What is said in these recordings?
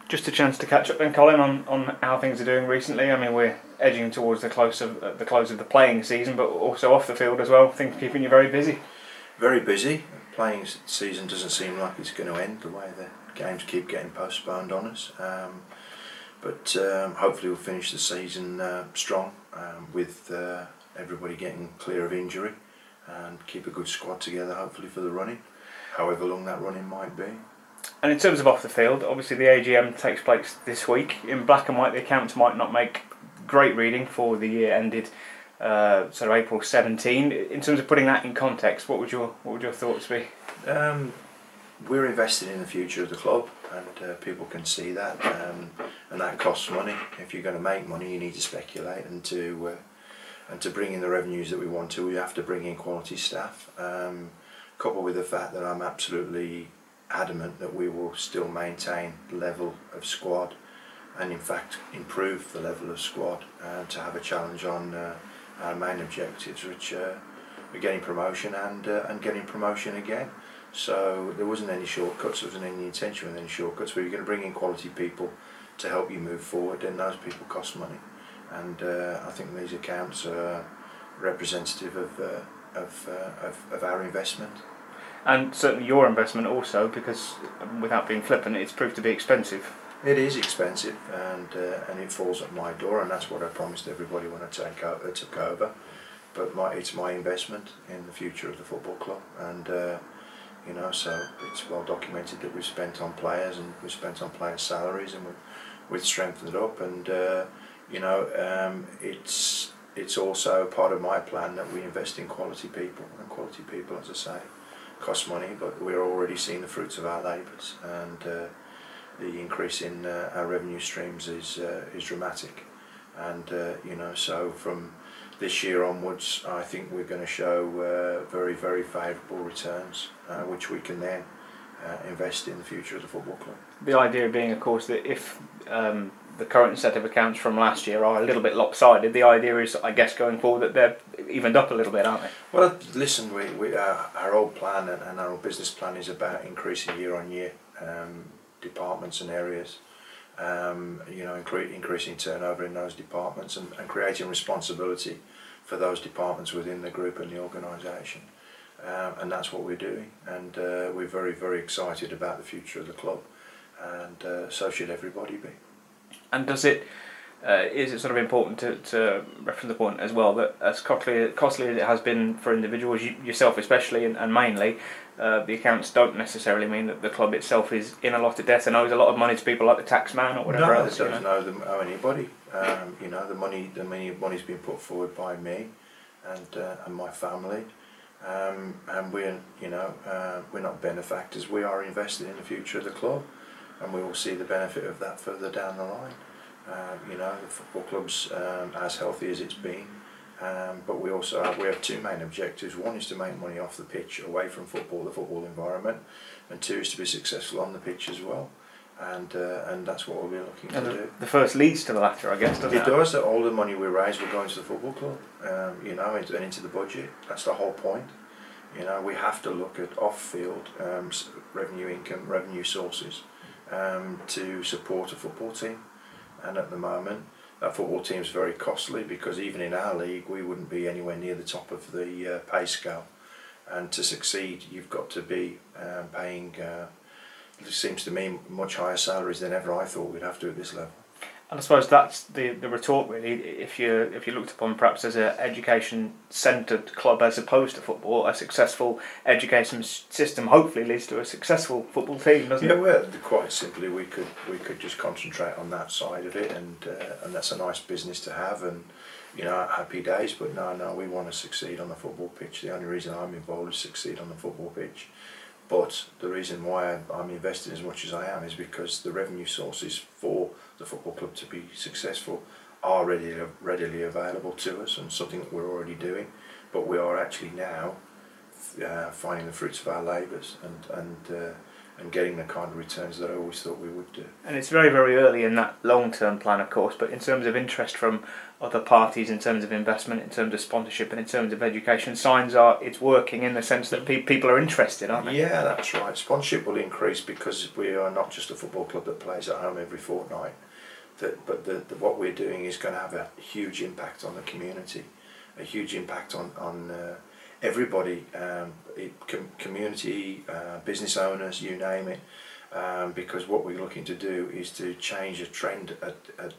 Just a chance to catch up then, Colin, on how things are doing recently. I mean, we're edging towards the close of the playing season, but also off the field as well. Things keeping you very busy. Very busy. Playing season doesn't seem like it's going to end the way the games keep getting postponed on us. But hopefully we'll finish the season strong with everybody getting clear of injury and keep a good squad together, hopefully, for the running, however long that running might be. And in terms of off the field, obviously the AGM takes place this week. In black and white, the accounts might not make great reading for the year ended sort of April 17. In terms of putting that in context, what would your thoughts be? We're investing in the future of the club, and people can see that, and that costs money. If you're going to make money, you need to speculate, and to bring in the revenues that we want to, we have to bring in quality staff. Coupled with the fact that I'm absolutely adamant that we will still maintain the level of squad, and in fact improve the level of squad to have a challenge on our main objectives, which are getting promotion and getting promotion again. So there wasn't any shortcuts, there wasn't any intention with any shortcuts. But you're going to bring in quality people to help you move forward, and those people cost money. And I think these accounts are representative of our investment. And certainly your investment also, because without being flippant, it's proved to be expensive. It is expensive, and it falls at my door, and that's what I promised everybody when I took over. But it's my investment in the future of the football club, and you know, so it's well documented that we've spent on players, and we've spent on players' salaries, and we've strengthened it up, and you know, it's also part of my plan that we invest in quality people, and quality people, as I say, cost money, but we're already seeing the fruits of our labours, and the increase in our revenue streams is dramatic, and you know, so from this year onwards, I think we're going to show very, very favourable returns, which we can then invest in the future of the football club. The idea being, of course, that if the current set of accounts from last year are a little bit lopsided, the idea is, I guess, going forward, that they're evened up a little bit, aren't they? Well, listen, our old plan and our old business plan is about increasing year on year departments and areas, you know, increasing turnover in those departments, and creating responsibility for those departments within the group and the organisation, and that's what we're doing, and we're very, very excited about the future of the club, and so should everybody be. And is it sort of important to reference the point as well that as costly as it has been for individuals, yourself especially, and mainly, the accounts don't necessarily mean that the club itself is in a lot of debt. I know there's a lot of money to people like the taxman or whatever else. No, don't owe anybody. You know, the money's been put forward by me and my family, and we're not benefactors. We are invested in the future of the club, and we will see the benefit of that further down the line. You know, the football club's as healthy as it's been, but we have two main objectives. One is to make money off the pitch, away from football, the football environment, and two is to be successful on the pitch as well. And that's what we'll be looking to do. The first leads to the latter, I guess, doesn't it? It does. That all the money we raise will go into the football club, you know, and into the budget. That's the whole point. You know, we have to look at off-field revenue sources to support a football team. And at the moment, that football team is very costly, because even in our league, we wouldn't be anywhere near the top of the pay scale. And to succeed, you've got to be paying, it seems to me, much higher salaries than ever I thought we'd have to at this level. And I suppose that's the retort, really. If you looked upon perhaps as an education-centred club as opposed to football, a successful education system hopefully leads to a successful football team, doesn't it? Yeah, well, quite simply, we could just concentrate on that side of it, and that's a nice business to have, and you know, happy days. But no, we want to succeed on the football pitch. The only reason I'm involved is succeed on the football pitch. But the reason why I'm investing as much as I am is because the revenue sources for the football club to be successful are readily available to us, and something that we're already doing. But we are actually now finding the fruits of our labours, and and getting the kind of returns that I always thought we would do. And it's very, very early in that long-term plan, of course, but in terms of interest from other parties, in terms of investment, in terms of sponsorship, and in terms of education, signs are it's working in the sense that people are interested, aren't they? Yeah, that's right. Sponsorship will increase because we are not just a football club that plays at home every fortnight. What we're doing is going to have a huge impact on the community, a huge impact on everybody, community, business owners, you name it, because what we're looking to do is to change a trend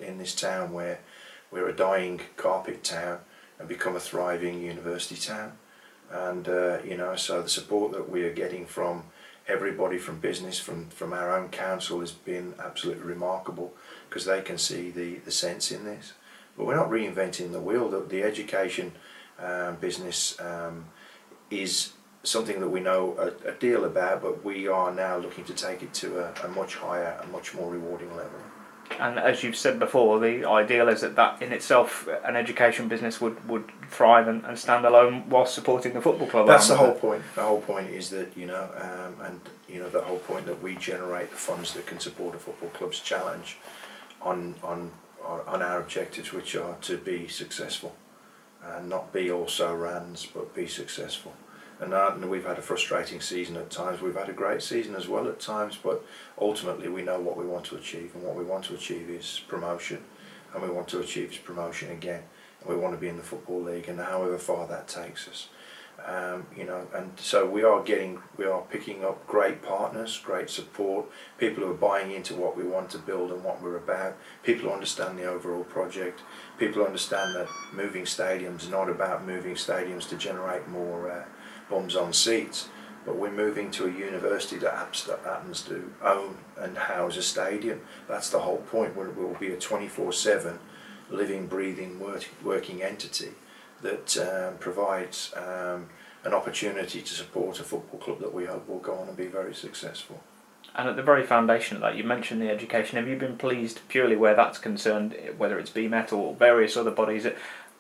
in this town where we're a dying carpet town and become a thriving university town. And so the support that we are getting from everybody, from business, from our own council, has been absolutely remarkable, because they can see the sense in this. But we're not reinventing the wheel. The education business is something that we know a deal about, but we are now looking to take it to a much higher, a much more rewarding level. And as you've said before, the ideal is that in itself, an education business would thrive and stand alone whilst supporting the football club. That's the whole point. The whole point is that, the whole point that we generate the funds that can support a football club's challenge on our objectives, which are to be successful, and not be also-rans, but be successful. And we've had a frustrating season at times. We've had a great season as well at times, but ultimately we know what we want to achieve, and what we want to achieve is promotion, and we want to achieve is promotion again, and we want to be in the Football League, and however far that takes us. And so we are picking up great partners, great support, people who are buying into what we want to build and what we're about, people who understand the overall project, people who understand that moving stadiums are not about moving stadiums to generate more bums on seats, but we're moving to a university that happens to own and house a stadium. That's the whole point. We'll be a 24/7 living, breathing, working entity that provides an opportunity to support a football club that we hope will go on and be very successful. And at the very foundation of that, you mentioned the education. Have you been pleased purely where that's concerned, whether it's BMET or various other bodies,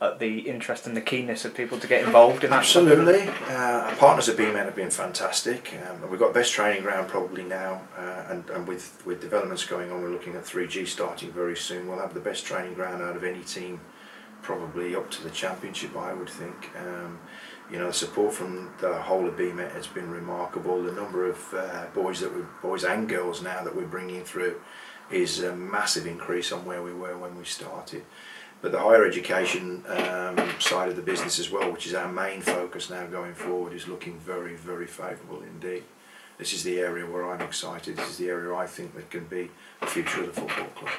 at the interest and the keenness of people to get involved in that? Absolutely. Our partners at BMET have been fantastic. We've got the best training ground probably now, and with developments going on, we're looking at 3G starting very soon. We'll have the best training ground out of any team, probably up to the championship, I would think. The support from the whole of BMET has been remarkable. The number of boys and girls now that we're bringing through is a massive increase on where we were when we started. But the higher education side of the business as well, which is our main focus now going forward, is looking very, very favourable indeed. This is the area where I'm excited. This is the area I think that can be the future of the football club.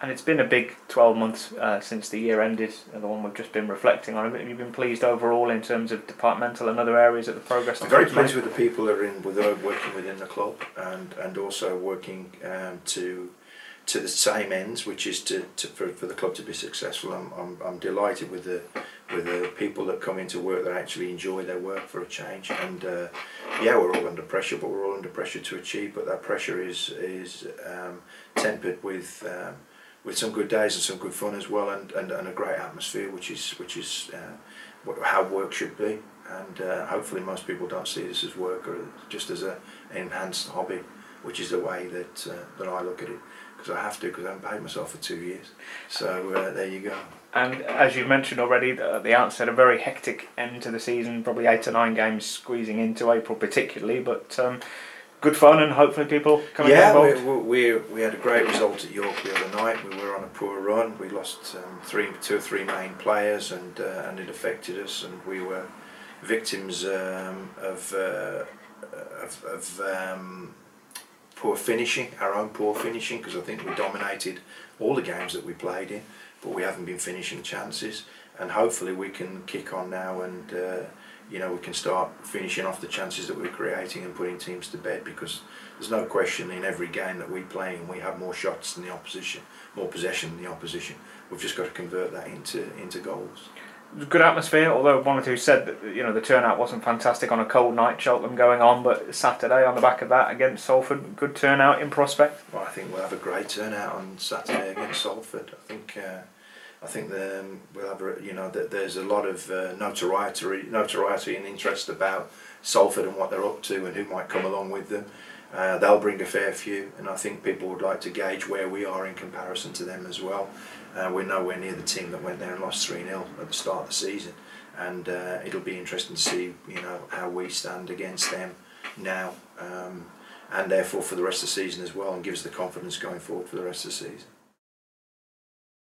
And it's been a big 12 months since the year ended, the one we've just been reflecting on. Have you been pleased overall in terms of departmental and other areas of the progress? I'm very pleased with the people that are working within the club, and also working to the same ends, which is for the club to be successful. I'm delighted with the people that come into work that actually enjoy their work for a change. And we're all under pressure, but we're all under pressure to achieve. But that pressure is tempered with some good days and some good fun as well, and a great atmosphere, which is how work should be. And hopefully most people don't see this as work, or just as an enhanced hobby, which is the way that I look at it, because I have to, because I haven't paid myself for 2 years. So there you go. And as you mentioned already at the outset, a very hectic end to the season, probably 8 to 9 games squeezing into April particularly, but good fun, and hopefully people coming involved. Yeah, we had a great result at York the other night. We were on a poor run. We lost two or three main players, and it affected us, and we were victims of poor finishing, our own poor finishing, because I think we dominated all the games that we played in, but we haven't been finishing chances. And hopefully we can kick on now, and we can start finishing off the chances that we're creating and putting teams to bed, because there's no question in every game that we play in, we have more shots than the opposition, more possession than the opposition. We've just got to convert that into goals. Good atmosphere, although one or two said that the turnout wasn't fantastic on a cold night, Cheltenham going on, but Saturday on the back of that against Salford, good turnout in prospect. Well, I think we'll have a great turnout on Saturday against Salford. I think we'll have there's a lot of notoriety and interest about Salford and what they're up to and who might come along with them. They'll bring a fair few, and I think people would like to gauge where we are in comparison to them as well. We're nowhere near the team that went there and lost 3-0 at the start of the season, and it'll be interesting to see, you know, how we stand against them now, and therefore for the rest of the season as well, and gives the confidence going forward for the rest of the season.